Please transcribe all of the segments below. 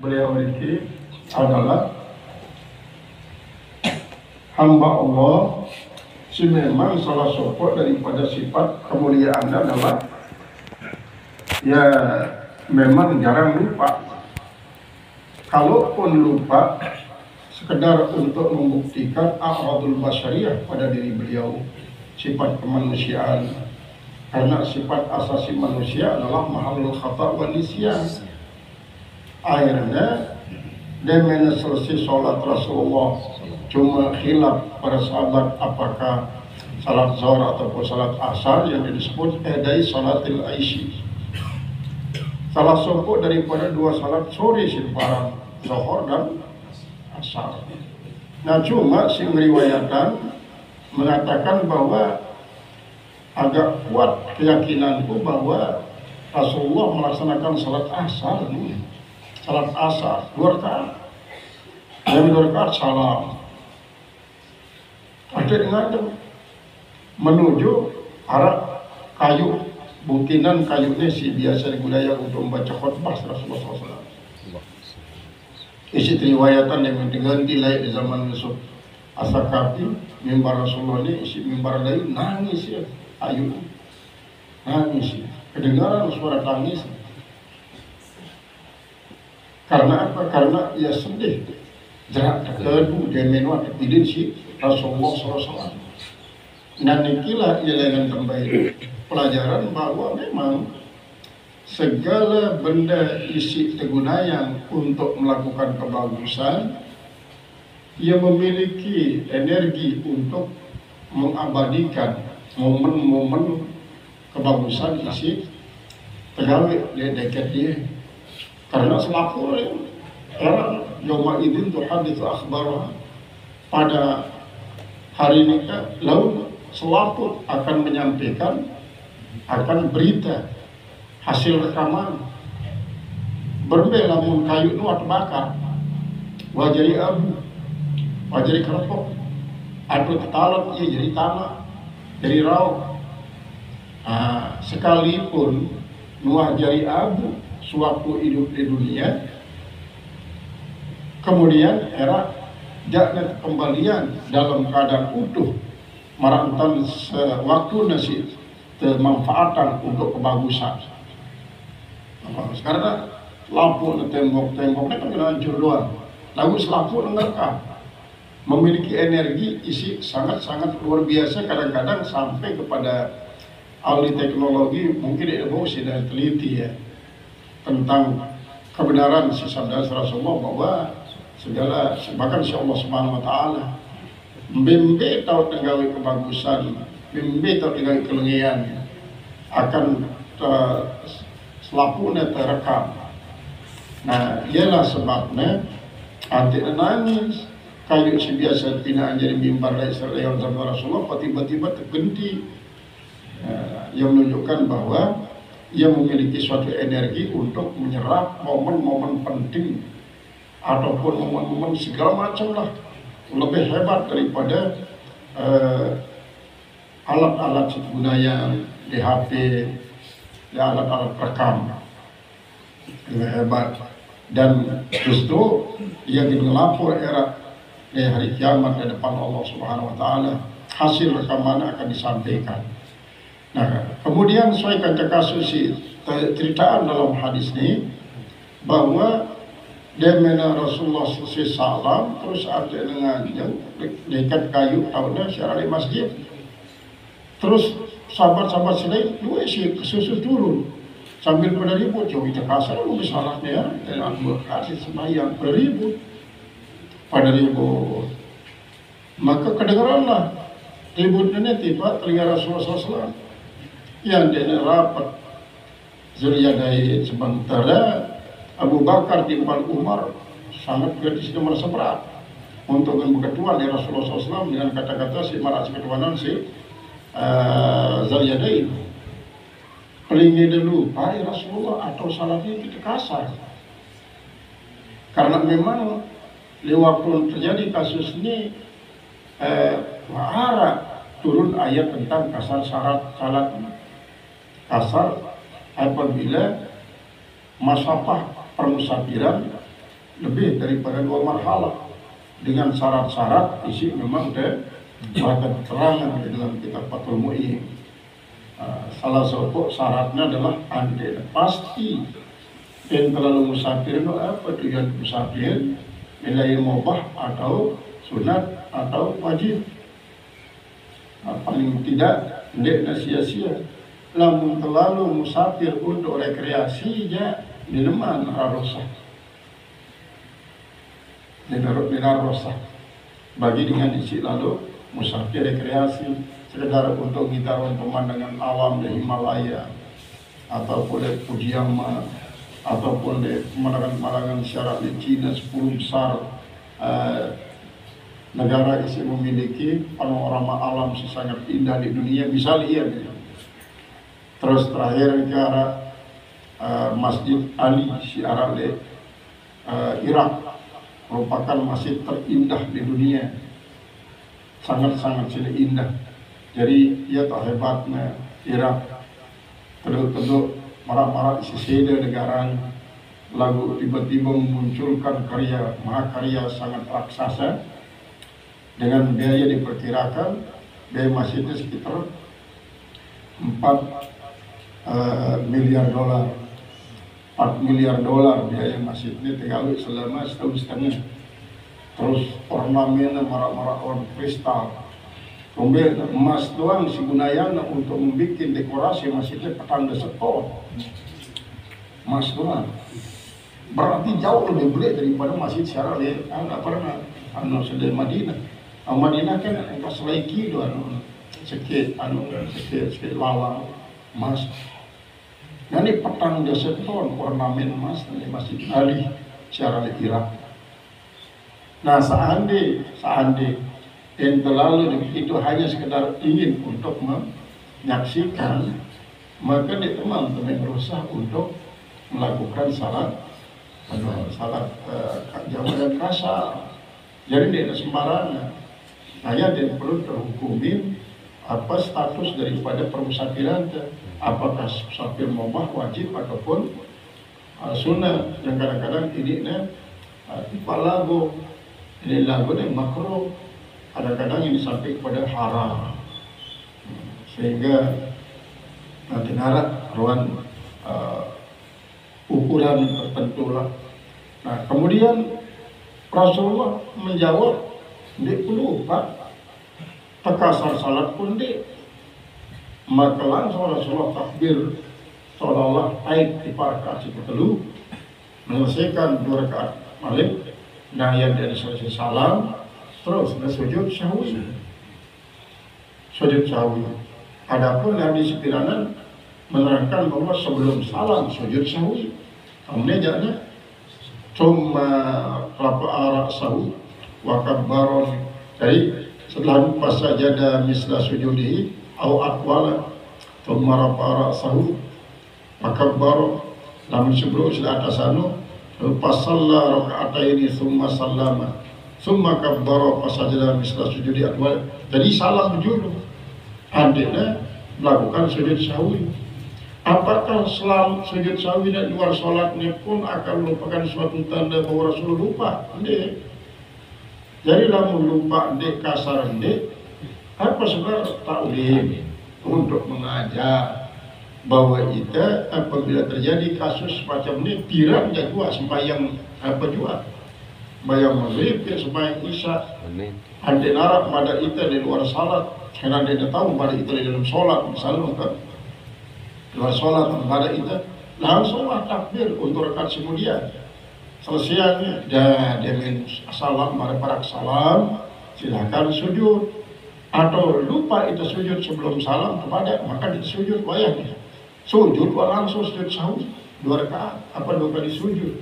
beliau ini adalah hamba Allah. Si memang salah satu daripada sifat kemuliaan adalah ya memang jarang lupa. Kalaupun lupa sekedar untuk membuktikan a'radul basyariyah pada diri beliau, sifat kemanusiaan. Karena sifat asasi manusia adalah mahalul khata' wa nisyan. Akhirnya dia selesai sholat Rasulullah cuma khilaf para sahabat apakah salat zuhur ataupun salat asar yang disebut dari salatil aishi. Salah satu daripada dua salat sore simparan zuhur dan asar. Nah cuma si meriwayatkan mengatakan bahwa agak kuat keyakinanku bahwa Rasulullah melaksanakan salat asar, salat asar 2 rakaat, dan 2 rakaat salam. Ada dengan menuju arah kayu, butinan kayunya si biasa digunakan untuk membaca khutbah Rasulullah SAW. Isi riwayatan yang diganti lain di zaman Yusuf As-Sakafi, mimbar Rasulullah ini isi mimbar lain nangis ya, ayu nangis ya, kedengaran suara tangis. Karena apa? Karena ia sedih. Jerak terkedu dia menua terpilih si Rasulullah SAW. Dan inilah ia dengan kembali pelajaran bahwa memang segala benda isi kegunaan untuk melakukan kebagusan, ia memiliki energi untuk mengabadikan momen-momen kebagusan isi pegawai di dekat dia. Karena selaku era Yoma Idin tuhadithu akhbarah, pada hari ini lalu selaku akan menyampaikan akan berita hasil rekaman berbeda lamun kayu nu terbakar wajari abu wajari kerpok atau ketalon ia jadi tanah jadi raw. Sekalipun nuah jari abu suatu hidup di dunia, kemudian era jakna kembalian dalam keadaan utuh marantan sewaktu nasi termanfaatan untuk kebagusan. Karena lampu tembok-temboknya kan kena hancur doang. Lalu lampu enggak memiliki energi isi sangat-sangat luar biasa, kadang-kadang sampai kepada ahli teknologi mungkin emosi dan teliti ya tentang kebenaran si sabda Rasulullah bahwa segala bahkan si Allah Subhanahu wa taala membe tahu tenggawi kebagusan, membe tahu tenggawi kelengian akan selapuna terekam. Nah, ialah sebabnya anti nangis kayu si biasa pinaan jadi mimbar dari serleon zaman Rasulullah tiba-tiba tergenti, yang menunjukkan bahwa ia memiliki suatu energi untuk menyerap momen-momen penting ataupun momen-momen segala macam lah, lebih hebat daripada alat-alat budaya di HP, di alat-alat rekam, lebih hebat. Dan justru ia dilapor era di hari kiamat di depan Allah Subhanahu Wa Taala, hasil rekaman akan disampaikan. Nah, kemudian sesuai kasus ceritaan dalam hadis ini bahwa dia mena Rasulullah SAW terus ada dengan dekat kayu tahunnya secara di masjid. Terus sahabat-sahabat selain dua isi susu turun sambil pada ribut, jauh itu kasar lu salahnya dan Abu Bakar sembahyang beribut pada ribut. Maka kedengaranlah ributnya tiba telinga Rasulullah SAW. Yang dia rapat Zuliyadain sementara Abu Bakar timbal Umar sangat kritis dan merasa berat untuk berketuan di Rasulullah SAW dengan kata-kata si maras ketuanan si Zuliyadain. Pelingi dulu, hai Rasulullah atau salahnya kita kasar. Karena memang lewat terjadi kasus ini turun ayat tentang kasar syarat salat kasar apabila masyafah permusafiran lebih daripada 2 marhalah dengan syarat-syarat isi memang mereka keterangan di dalam kitab Fathul Mu'in. Salah satu syaratnya adalah ande pasti dan terlalu musafir itu apa tujuan musafir, nilai mubah atau sunat atau wajib. Paling tidak tidak sia-sia. Lamun terlalu musafir untuk rekreasi ya minuman arosah. Rosah bagi dengan isi lalu musafir rekreasi sekedar untuk ngitaran pemandangan alam di Himalaya ataupun di Fujiyama ataupun di pemandangan-pemandangan syarat di Cina 10 besar negara isi memiliki panorama alam sangat indah di dunia bisa lihat. Terus terakhir ke arah Masjid Ali Syiar di Irak merupakan masjid terindah di dunia, sangat-sangat indah. Jadi ia tak hebatnya Irak tentu marah-marah isi seda negara lagu tiba-tiba memunculkan mahakarya sangat raksasa dengan biaya diperkirakan biaya masjidnya sekitar 4 miliar dolar. 4 miliar dolar biaya masjidnya tegawai selama setahun setengah. Terus ornamennya marak-marak orang kristal. Kemudian emas doang si gunayana untuk membuat dekorasi masjidnya petanda sekor. Emas doang. Berarti jauh lebih berat daripada masjid Syara di sedih Madinah. Madinah kan pas lagi doang sikit lawa emas. Nah ini petang deseton ornamen emas dari Masjid Ali Syara di Irak. Nah seandainya yang terlalu itu hanya sekedar ingin untuk menyaksikan, maka teman-teman berusaha untuk melakukan salat jamak dan kasar. Jadi tidak sembarangan. Hanya dia perlu terhukumin apa status daripada permusafiran, apakah musafir mubah wajib ataupun sunnah. Yang kadang-kadang ini tipe lagu, ini lagu yang makruh, kadang-kadang ini sampai kepada haram, sehingga nanti narak ruang ukuran tertentu lah. Nah kemudian Rasulullah menjawab, dia perlu pak tekasar salat pun dia. Maka langsung Rasulullah takbir seolah-olah baik di rakaat kedua, menyelesaikan 2 rakaat malik, nah yang dari selesai salam, terus sujud sahwi. Sujud sahwi. Adapun hadis piranan menerangkan bahwa sebelum salam sujud sahwi. Kemudian jangan cuma kelapa arak sahwi wa kabbaron. Jadi setelah pasajada misla sujudihi au atwala thumma rafa'a ra'sahu makabbara. Namun sebelum sudah atas lepas salla raka'ataini thumma sallama thumma kabbara pasajada misla sujudi atwala. Jadi salam dulu adiknya melakukan sujud sahwi. Apakah selam sujud sahwi dan luar sholatnya pun akan merupakan suatu tanda bahwa Rasul lupa? Tidak. Jadi lamun lupa dek kasar dek, apa sebenarnya taklim untuk mengajak bahwa kita apabila terjadi kasus semacam ini tiram jadwal sembahyang apa juga, bayang maghrib ya sembahyang isya, ande narap pada kita di luar salat, karena dia tahu pada kita di dalam salat misalnya kan, luar salat pada kita langsunglah takbir untuk rakaat kemudian. Selesainya dia salam pada salam, silakan sujud. Atau lupa itu sujud sebelum salam kepada, maka disujud wayahnya. Sujud langsung sujud sahwi 2 rakaat, apa 2 kali sujud.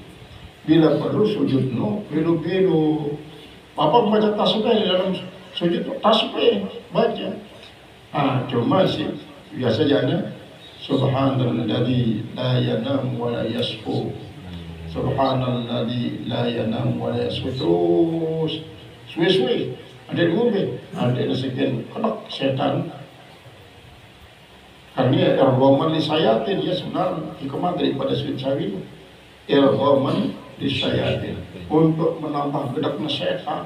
Bila perlu sujud pelu. Bapak baca tasbih di dalam sujud, tasbih baca. Cuma sih biasa jadinya subhanalladzi la yanam wa la yasfu. Subhanalladzi la yanam wa la yasfu. Terus suwe-suwe ada diumbe, ada sekian kenak setan. Karena irghaman li sayatin, ya sebenarnya hikmah daripada sujud sahwi. Irghaman disyayatin, untuk menambah gedaknya setan.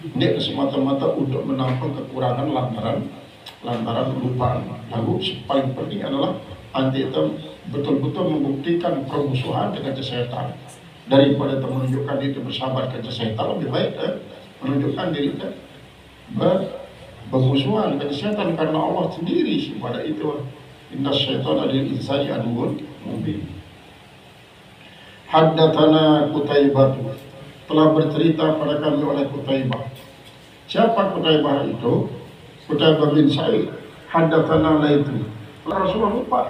Ini semata-mata untuk menambah kekurangan lantaran lupa. Lalu paling penting adalah anti itu betul-betul membuktikan permusuhan dengan setan. Daripada menunjukkan itu bersahabat dengan setan, lebih baik menunjukkan diri kita bermusuhan dengan setan, karena Allah sendiri pada itu inna syaitan adil insani aduun mubin. Haddatsana Qutaibah, telah bercerita pada kami oleh Qutaibah. Siapa Qutaibah itu? Qutaibah bin Sa'id. Haddatsana Laitsu. Rasulullah lupa.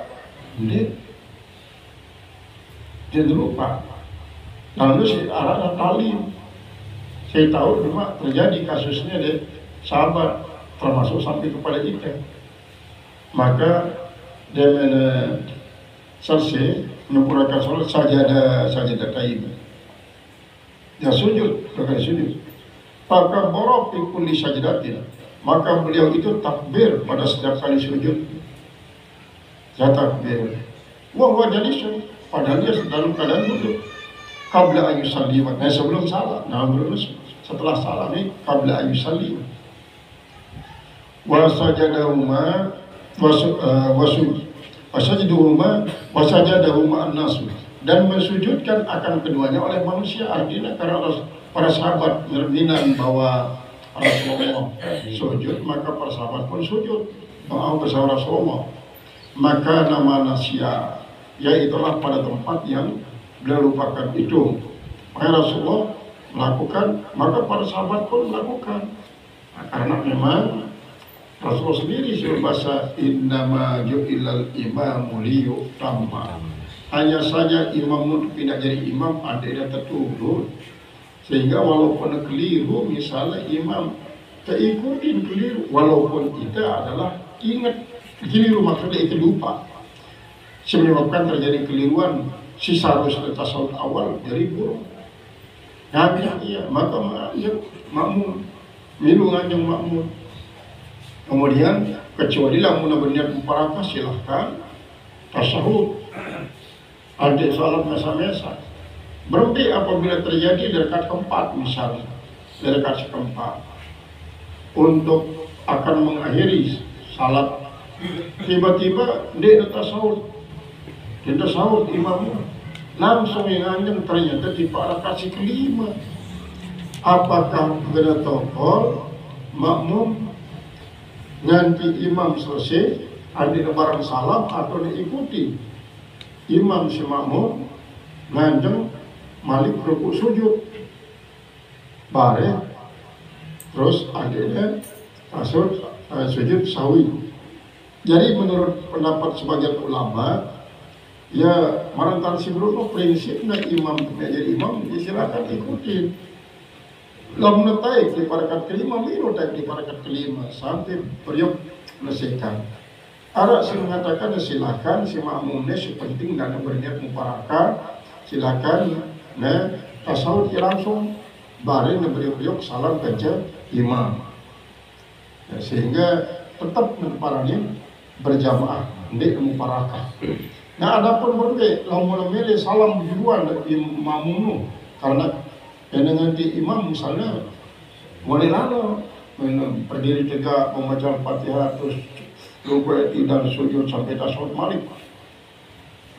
Dia lupa. Lalu si arah talim. Saya tahu cuma terjadi kasusnya deh sahabat, termasuk sampai kepada kita. Maka dia selesai menyempurnakan sholat sajadah taib. Dia sujud, bahkan sujud. Maka borok kulli sajdatin, maka beliau itu takbir pada setiap kali sujud. Ya takbir. Wah jalisun, padahal dia dalam keadaan duduk. Qabla ayu sallim, sebelum salat. Nah belum, setelah salat ini qabla ayu sallim. Wa sajadahuma wasajadahuma an-nasu, dan mensujudkan akan keduanya oleh manusia. Artinya karena para sahabat berbinan bahwa Rasulullah sujud, maka para sahabat pun sujud doa bersama Rasulullah. Maka nama nasya, yaitulah pada tempat yang beliau lupakan itu, maka Rasulullah melakukan, maka para sahabat pun melakukan. Karena memang Rasulullah sendiri suruh bahasa innama ju'ilal imamu liyutamma. Hanya saja imam untuk tidak jadi imam ada yang terturut, sehingga walaupun keliru, misalnya imam terikutin keliru, walaupun kita adalah ingat keliru, maksudnya itu lupa, menyebabkan terjadi keliruan sisa tasawuf awal dari buruk. Nah, iya, maka mengajak makmum, milu ngajak makmum. Kemudian kecuali lamun berniat muparakah, silahkan tasawuf. Ada salat mesa-mesa. Berhenti apabila terjadi di rekat keempat, misalnya di rekat keempat, untuk akan mengakhiri salat, tiba-tiba dia tasawuf. Dia tasawuf imamnya langsung yang anjing, ternyata di rakaat kelima. Apakah kena tokol makmum nanti imam selesai ada barang salam, atau diikuti imam si makmum nganjeng malik rukuk sujud bare, terus akhirnya sujud sawi. Jadi menurut pendapat sebagian ulama, ya marantan si Bruno prinsipnya imam jadi imam, silakan ikutin. Lalu naik di parakat kelima, miru naik di parakat kelima sampai periuk selesaikan. Ada si mengatakan silakan si makmumnya, si penting dan berniat muparakah, silakan tasawuf langsung bareng beriuk salam kerja imam. Ya, sehingga tetap menparangin berjamaah di muparakah. Nah, adapun berbeda, lamun memilih salam duluan imammu, karena dengan di imam misalnya mulai lalu berdiri tegak membaca Fatihah terus rukuk dan sujud sampai tasawuf malik,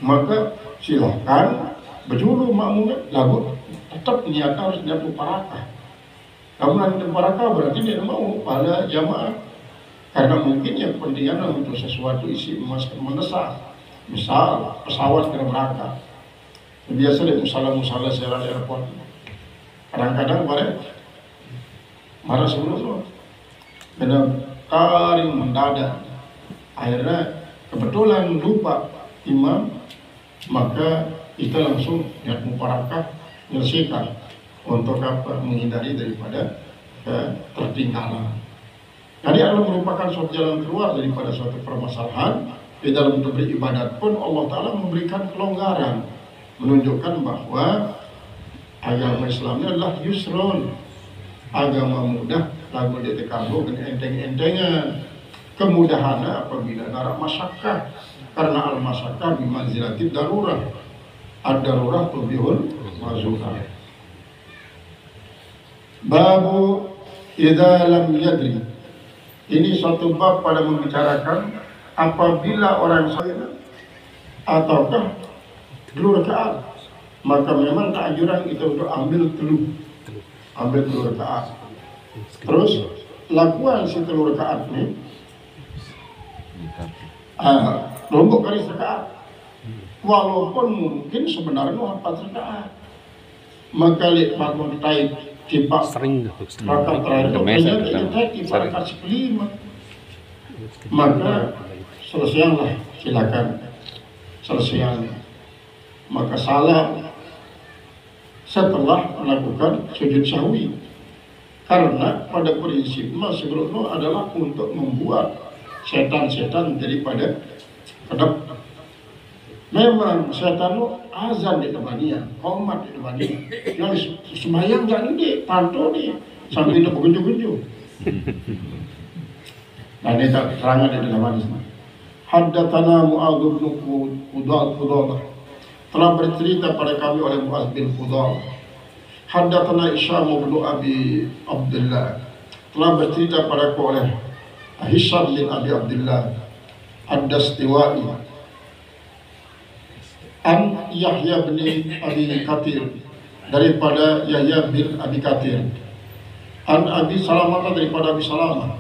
maka silahkan berjulu makmumnya, lalu tetap niat harus niat muparakah. Kamu nanti muparakah berarti dia mau pada jamaah, karena mungkin yang kepentingan untuk sesuatu isi mendesak, misal pesawat kena berangkat, biasa di musala secara airport. Kadang-kadang marah sebelum kena karing mendadak, akhirnya kebetulan lupa imam, maka kita langsung niat muparakah menyelesaikan untuk apa, menghindari daripada tertinggalan. Jadi adalah merupakan suatu jalan keluar daripada suatu permasalahan. Di dalam beribadat pun Allah Ta'ala memberikan kelonggaran, menunjukkan bahwa agama Islam adalah yusron, agama mudah, lalu ditekamu dengan enteng-entengan. Kemudahan apabila ada masyakkah, karena al-masyakkah bimanzilatid darurah. Ad-darurah tubihul masukkan. Babu idza lam yadri. Ini suatu bab pada membicarakan apabila orang salat ataukah 2 rakaat, maka memang keanjuran itu untuk ambil 2 rakaat. Terus lakukan si 3 rakaat ini lombok kali rakaat. Walaupun mungkin sebenarnya 4 rakaat. Maka lihat makmum taib tipak sering rakaat terakhir itu rakaat 5. Maka selesailah, silakan selesaikan. Maka salam setelah melakukan sujud sahwi, karena pada prinsipnya sebelumnya adalah untuk membuat setan-setan daripada kedap. Memang setan itu azan di depannya, komat di depannya, yang sembahyang jangan di pantau nih sampai tidak bergunjung-gunjung. Nah ini terangan di depannya. Haddatsana Mu'adz bin Qudalah, telah bercerita pada kami oleh Mu'adz bin Qudalah. Haddatsana Isyam bin Abi Abdullah, telah bercerita padaku oleh Hisham bin Abi Abdullah Ad-Dastiwai an Yahya bin Abi Kathir, daripada Yahya bin Abi Kathir, an Abi Salamah, daripada Abi Salamah,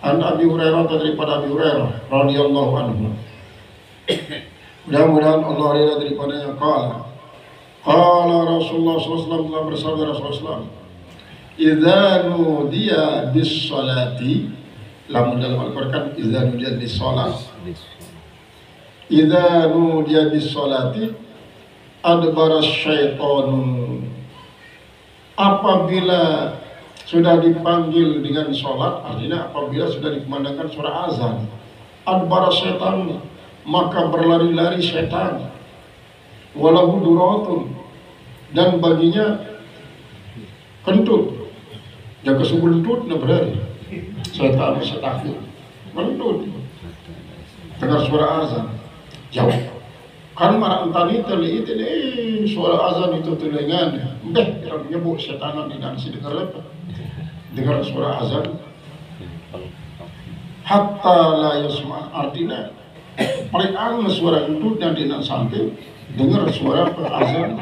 an Abi Hurairah, daripada Abi Hurairah radhiyallahu anhu. Mudah-mudahan Allah ridha daripadanya. Qala Rasulullah SAW, telah bersabda Rasulullah SAW, idza nudiya bis salati, lamun dalam Al-Qur'an idza nudiya bis salat, idza nudiya bis salati adbara syaitanu, apabila sudah dipanggil dengan sholat, artinya apabila sudah dikumandangkan suara azan, adbara syaitan, maka berlari-lari syaitan, walahu duratun, dan baginya kentut, jaga sebelutut na berlari, syaitan bisa takut, kentut, dengar suara azan, jauh. Kan marah entani terlihat ini suara azan itu telingan, kita nyebut syaitan di dalam si dengar apa? Dengar suara azan hatta la yasma, artinya paling suara itu dan tidak sampai dengar suara azan.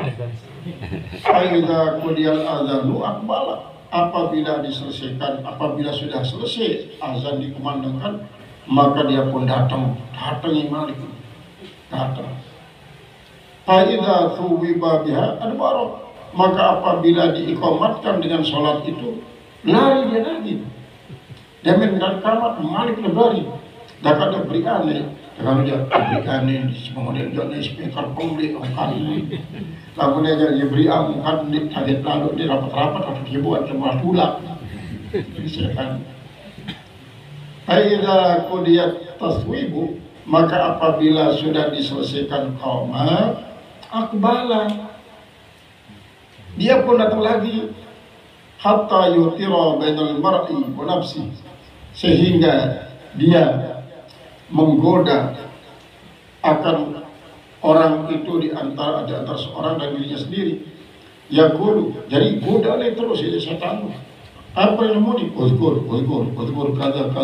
Aida kudial azanu akbala, apabila diselesaikan, apabila sudah selesai azan dikumandangkan, maka dia pun datang imam itu datang. Aida thuwiba biha adbara, maka apabila diikomatkan dengan sholat itu, lari dia lagi. Dia mendarat kamat, malik lebari. Dapat dia beri aneh. Kalau dia beri aneh, kemudian dia speaker pembeli angkat. Kemudian dia beri angkat, dia kaget lalu, dia rapat-rapat, atau dia buat semua tulak. Misalkan. Aida kudiyat taswibu, maka apabila sudah diselesaikan qamat, akbala, dia pun datang lagi. Hatta yutira bainal mar'i wa nafsi, sehingga dia menggoda akan orang itu di antara seorang dan dirinya sendiri. Yaqulu, jadi goda lagi terus ya setan. Apa yang mau di uzkur kaza,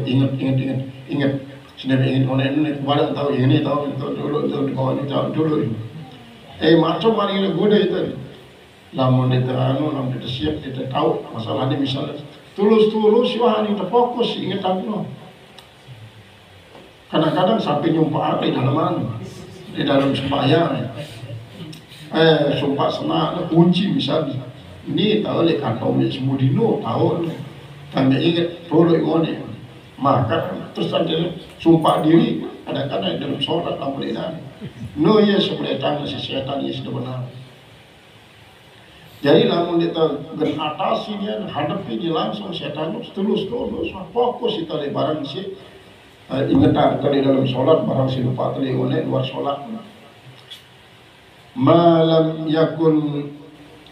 ingat sendiri, ingin orang ini kemarin tahu ini tahu dulu di bawah ini tahu dulu. Macam mana ini goda itu? Namun kita namun kita siap, kita tahu masalah ini, misalnya tulus wah ini terfokus ingat aku. Kadang-kadang sampai nyumpah di dalam sembahyang, sumpah senang kunci misalnya ini tahu le kantong semua dino tahu, kami ingat perlu ini, maka terus ada sumpah diri kadang-kadang dalam sholat namun ini no ya sebenarnya tangan si setan ini sudah benar. Jadi lamun kita atasi dia, hadapi dia langsung setan terus fokus kita di barang si ingat tadi dalam sholat barang si lupa tadi oleh luar sholat. Malam yakun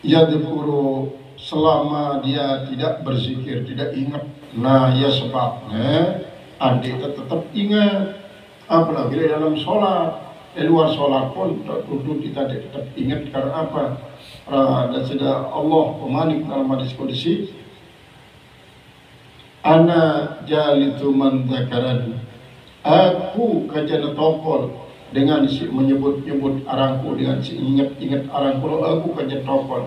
yadhkuru, selama dia tidak berzikir, tidak ingat. Nah ya sebabnya adik tetap ingat, apalagi dalam sholat. luar sholat pun duduk kita tetap ingat karena apa? Dan sudah Allah pemanik dalam hadis qudsi, ana jalitu man dzakarani, aku kajana topol dengan si menyebut-nyebut arangku, dengan si ingat-ingat arangku, aku kajana topol.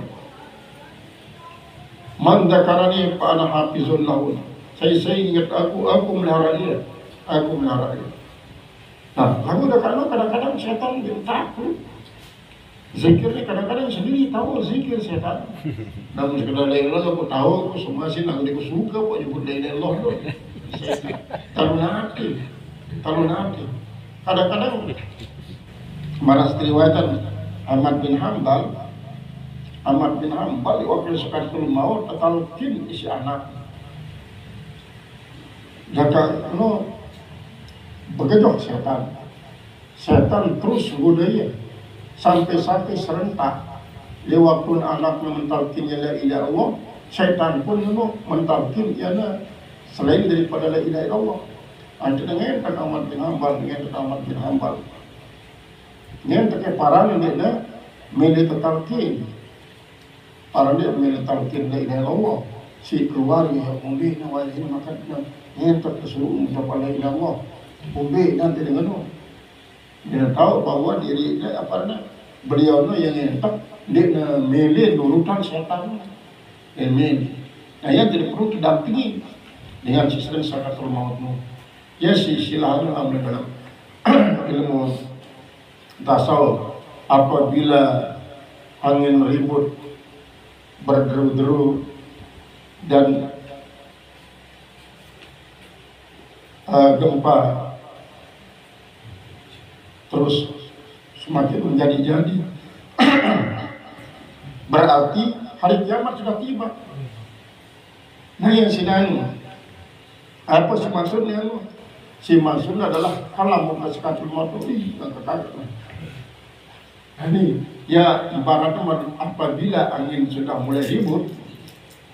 Man dzakarani fa ana hafizun lahu, saya ingat aku melihara dia, aku melihara dia. Nah, lalu kadang-kadang setan dia takut. Zikirnya kadang-kadang sendiri tahu zikir setan. Namun sekedar la ilaha aku tahu, aku semua sih nang aku suka kok nyebut la ilaha illallah. Tahu nanti. Kadang-kadang maras riwayatan Ahmad bin Hanbal wakil sekaratul maut talqin isi anak. Jaka begedok setan terus budaya sampai serentak lewatun anaknya mentalkin la ilaha illallah, setan pun mentalkin yana selain daripada la ilaha illallah. Antu dengan Ahmad bin Hanbal ngen tak parane na mele talkin parane mele talkin la ilaha illallah si keluarga yang umbi na wajib makan ngen tak kesuruh mencapai la ilaha illallah. Umbi nanti dengan dia tahu bahwa diri beliau yang entak dia mele nurutan setan mele. Nah yang tidak perlu didampingi dengan sistem sakaratul maut. Ya silahkan ambil dalam ilmu tasawuf, apabila angin ribut berderu-deru dan gempa terus semakin menjadi-jadi, berarti hari kiamat sudah tiba. Nah yang sidang apa sih maksudnya? Si maksudnya adalah kalau mau kasih maut yang kekal. Ini ya ibaratnya apabila angin sudah mulai ribut,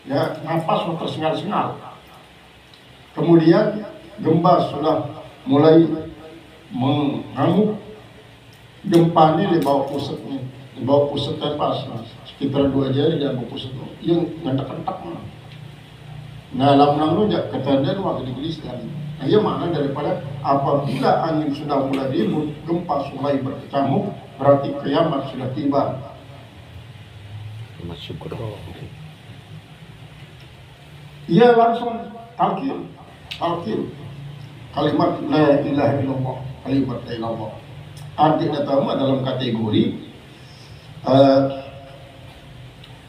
ya nafas tersengal-sengal. Kemudian gempa sudah mulai mengamuk. Gempa ini di bawah pusatnya pas sekitar 2 jari dan bawah pusat yang ngentak-ngentak. Nah lam-lam rujak ketandan waktu digeliskan. Nah ia makna daripada apabila angin sudah mulai ribut, gempa mulai berkecamuk, berarti kiamat sudah tiba. Ia langsung talqin kalimat la ilaha illallah, kalimat la ilaha illallah. Arti datang dalam kategori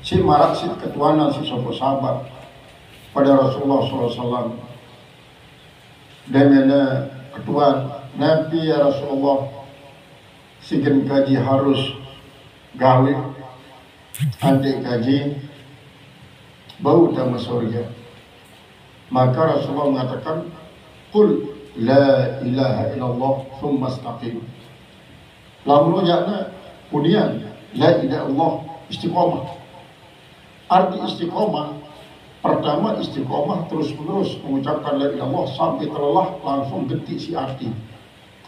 si marak si ketuanan si sopo sahabat pada Rasulullah SAW dengan ketuan Nabi ya Rasulullah sigen gaji harus gawe adik gaji bau dama surga. Maka Rasulullah mengatakan qul la ilaha illallah thumma istaqim. Lalu jakna kemudian la ilaha illallah istiqomah. Arti istiqomah, pertama istiqomah terus menerus mengucapkan la ilaha illallah sampai terlelah langsung detik si arti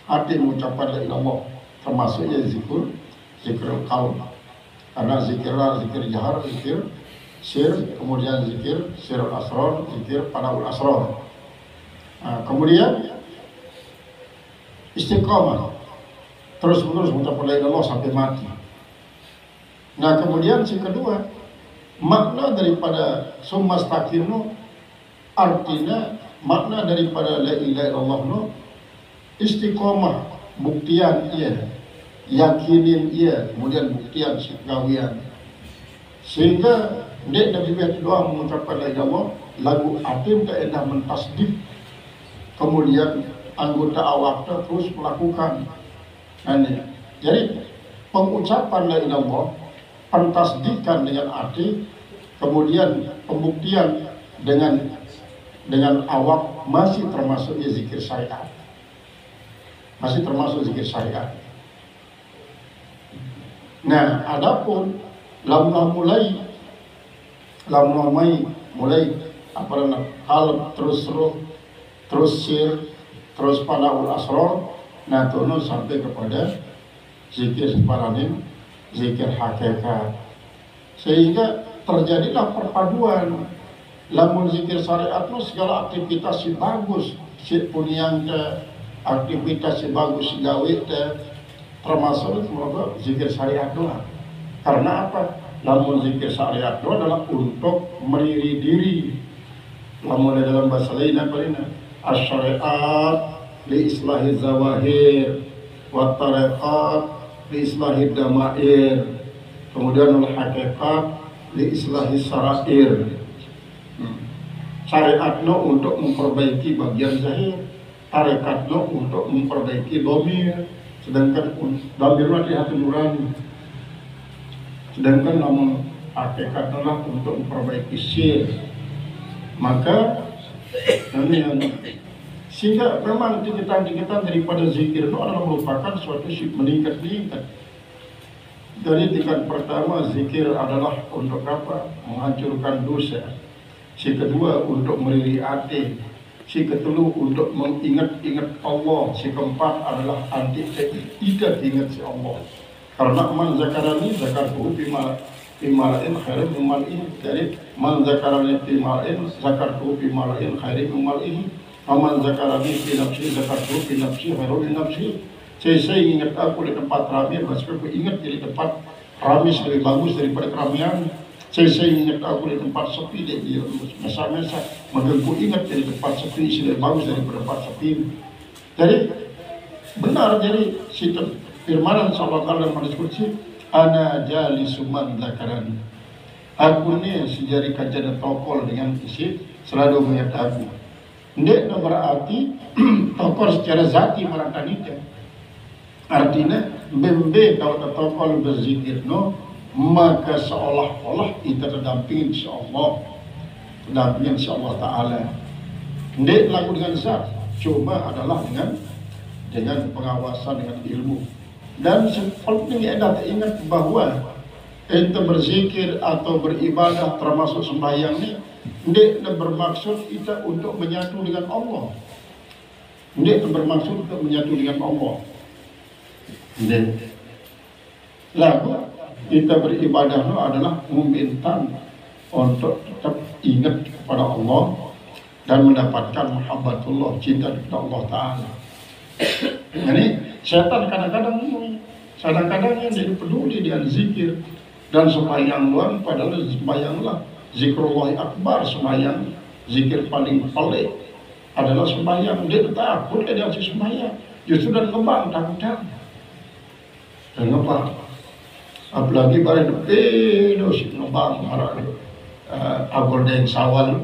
mengucapkan la ilaha illallah, termasuk ya zikr qaul. Karena zikir jahar, zikir sir, kemudian zikir sirul asrar, zikir panaul asrar. Nah, kemudian istiqomah terus menerus mengucapkan la ilaha illallah sampai mati. Nah kemudian si kedua, makna daripada summa staqimnu, artinya makna daripada la ilaha illallah no istiqomah, buktian ia, yakinin ia, kemudian buktian gawian. Sehingga dek Nabi doa mengucapkan la ilaha illallah lagu atim tak edah mentasdik, kemudian anggota awaknya terus melakukan. Jadi pengucapan la ilaha illallah, pentasdikan dengan arti, kemudian pembuktian dengan awak masih termasuk zikir syariat. Nah, adapun lamlah mulai apa namanya hal terus sir terus panaul asrar, nah turun sampai kepada zikir separanin, zikir hakikat. Sehingga terjadilah perpaduan. Lamun zikir syariat itu segala aktivitas si bagus, si punyang ke aktivitas si bagus si gawe te termasuk semoga zikir syariat doang. Karena apa? Lamun zikir syariat itu adalah untuk meliri diri. Lamun dalam bahasa lain apa ini? As-syariat li islahi zawahir wa tariqat li islahi damair. Kemudian al-hakikat li islahi sarair. Syariatnya untuk memperbaiki bagian zahir, tarekatnya untuk memperbaiki domir, sedangkan domirnya di hati nurani. Sedangkan namun hakikatnya lah untuk memperbaiki sir. Maka sehingga memang tingkatan-tingkatan daripada zikir itu adalah merupakan suatu meningkat-meningkat. Jadi tingkat pertama zikir adalah untuk apa? Menghancurkan dosa. Si kedua untuk meliri hati, si kedua untuk mengingat-ingat Allah, si keempat adalah anti tidak ingat si Allah. Karena man zakarani zakartuhu bimalain khairin mimmalih. Jadi man zakarani bimalain zakartuhu bimalain khairin mimmalih. Man zakarani fi nafsi zakartuhu fi nafsi khairin min nafsi. Saya ingat aku di tempat ramai, maksudnya aku ingat di tempat ramai lebih bagus daripada keramaian. Saya ingat aku di tempat sepi, dia mesa-mesa, maka aku ingat di tempat sepi lebih bagus daripada tempat sepi. Jadi benar, jadi situ firman sallallahu alaihi wasallam diskusi ana jalisu man zakarani. Aku ni sejari kajian tokol dengan isi selalu mengingat aku. Ini berarti tokol secara zati merangkaninya. Artinya membe kalau tokol berzikir maka seolah-olah kita terdampingin insyaallah, terdampingin insyaallah ta'ala. Tidak laku dengan zat, cuma adalah dengan pengawasan, dengan ilmu. Dan seperti anda ingat bahwa ente berzikir atau beribadah termasuk sembahyang ini tidak bermaksud kita untuk menyatu dengan Allah. Tidak bermaksud untuk menyatu dengan Allah. Tidak. Lalu kita beribadah itu adalah meminta untuk tetap ingat kepada Allah dan mendapatkan muhabbatullah, cinta kepada Allah Ta'ala. Jadi setan kadang-kadang yang jadi peduli dengan zikir dan sembahyang luar, padahal sembahyanglah zikrullah akbar, sembahyang zikir paling pelik adalah sembahyang. Dia takut dia harus sembahyang, justru dan ngebang takut-takut dan ngebang. Apalagi pada depan, ngebang marah, abor dan sawal.